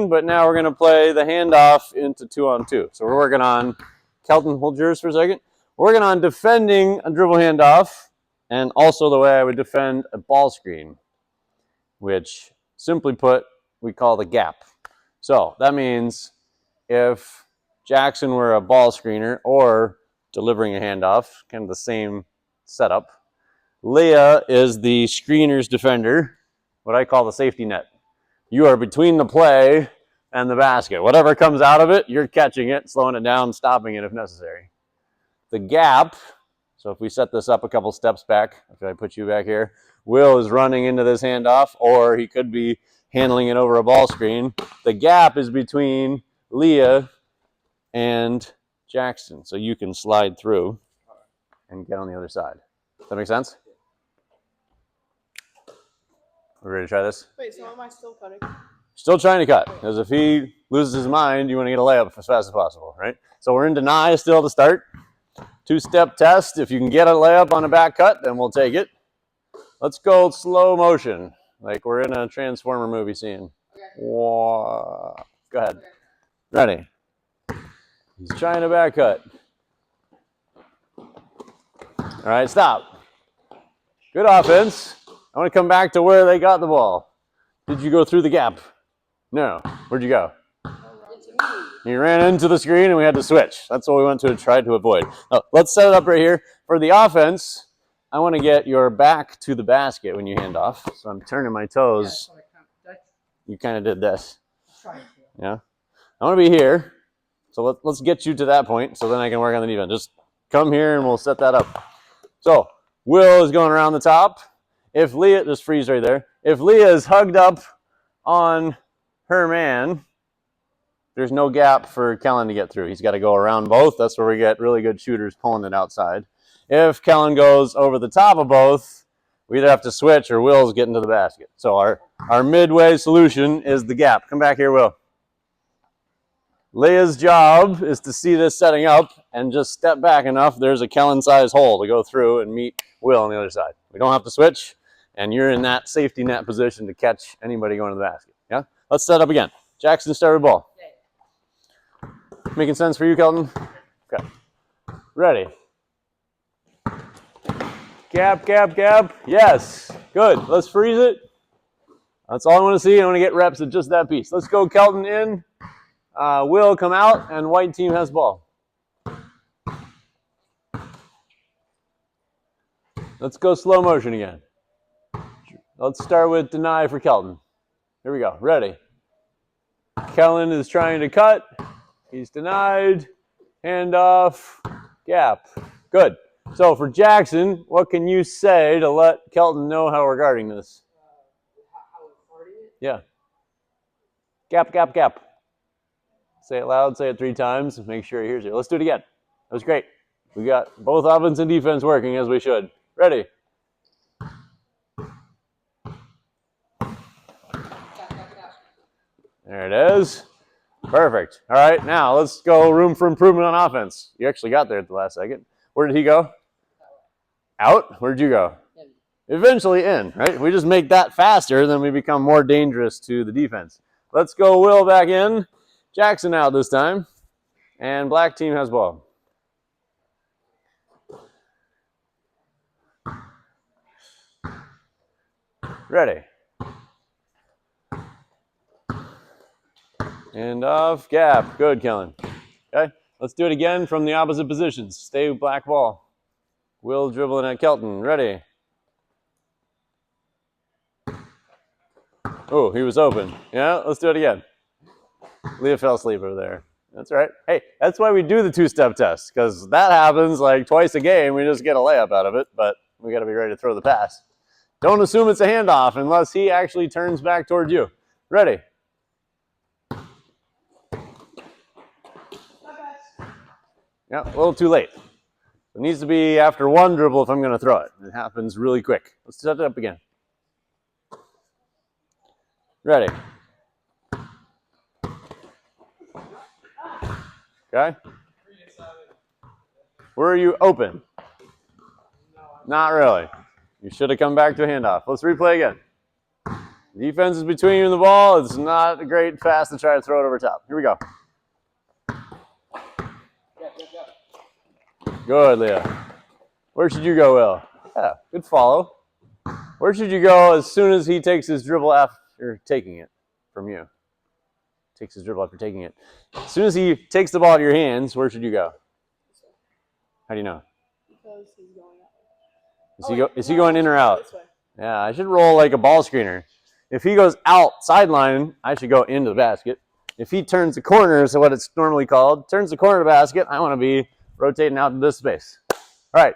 but now we're going to play the handoff into 2-on-2. So we're working on, Kelton, hold yours for a second. We're working on defending a dribble handoff and also the way I would defend a ball screen, which simply put, we call the gap. So that means if Jackson were a ball screener or delivering a handoff, kind of the same setup, Leah is the screener's defender, what I call the safety net. You are between the play and the basket. Whatever comes out of it, you're catching it, slowing it down, stopping it if necessary. The gap, so if we set this up a couple steps back, if I put you back here, Will is running into this handoff, or he could be handling it over a ball screen. The gap is between Leah and Jackson, so you can slide through and get on the other side. Does that make sense? We're ready to try this? Wait, so am I still cutting? Still trying to cut, because if he loses his mind, you want to get a layup as fast as possible, right? So we're in deny still to start. Two-step test. If you can get a layup on a back cut, then we'll take it. Let's go slow motion, like we're in a Transformer movie scene. Okay. Whoa. Go ahead. Okay. Ready. He's trying to back cut. All right, stop. Good offense. I want to come back to where they got the ball. Did you go through the gap? No. Where'd you go? You ran into the screen and we had to switch. That's what we want to try to avoid. Now, let's set it up right here. For the offense, I want to get your back to the basket when you hand off. So I'm turning my toes. You kind of did this. Yeah. I want to be here. So let's get you to that point so then I can work on the defense. Just come here and we'll set that up. So Will is going around the top. If Leah, just freeze right there. If Leah is hugged up on her man, there's no gap for Kellen to get through. He's got to go around both. That's where we get really good shooters pulling it outside. If Kellen goes over the top of both, we either have to switch or Will's getting to the basket. So our midway solution is the gap. Come back here, Will. Leah's job is to see this setting up and just step back enough. There's a Kellen-sized hole to go through and meet Will on the other side. We don't have to switch, and you're in that safety net position to catch anybody going to the basket. Yeah? Let's set up again. Jackson, start with ball. Making sense for you, Kelton? Okay. Ready. Gap, gap, gap. Yes. Good. Let's freeze it. That's all I want to see. I want to get reps at just that piece. Let's go Kelton in. Will come out, and white team has ball. Let's go slow motion again. Let's start with deny for Kelton. Here we go. Ready. Kellen is trying to cut. He's denied. Handoff. Gap. Good. So for Jackson, what can you say to let Kelton know how we're guarding this? How we're guarding it? Yeah. Gap, gap, gap. Say it loud, say it 3 times, make sure he hears you. Let's do it again. That was great. We got both offense and defense working as we should. Ready? There it is. Perfect. All right, now let's go room for improvement on offense. You actually got there at the last second. Where did he go? Out? Where did you go? Eventually in, right? If we just make that faster, then we become more dangerous to the defense. Let's go Will back in. Jackson out this time, and black team has ball. Ready. And off, gap. Good, Kellen. Okay, let's do it again from the opposite positions. Stay with black ball. Will dribbling at Kelton. Ready. Oh, he was open. Yeah, let's do it again. Leah fell asleep over there. That's right. Hey, that's why we do the 2-step test, because that happens like twice a game. We just get a layup out of it, but we got to be ready to throw the pass. Don't assume it's a handoff unless he actually turns back towards you. Ready. Yeah, a little too late. It needs to be after 1 dribble if I'm going to throw it. It happens really quick. Let's set it up again. Ready. Okay? Were you open? Not really. You should have come back to a handoff. Let's replay again. Defense is between you and the ball. It's not a great pass to try to throw it over top. Here we go. Good, Leah. Where should you go, Will? Yeah, good follow. Where should you go as soon as he takes his dribble after taking it from you? Takes his dribble after taking it. As soon as he takes the ball out of your hands, where should you go? How do you know? Because he's going out. Is he going in or out? This way. Yeah, I should roll like a ball screener. If he goes out sideline, I should go into the basket. If he turns the corner, so what it's normally called, turns the corner of the basket, I want to be rotating out to this space. All right.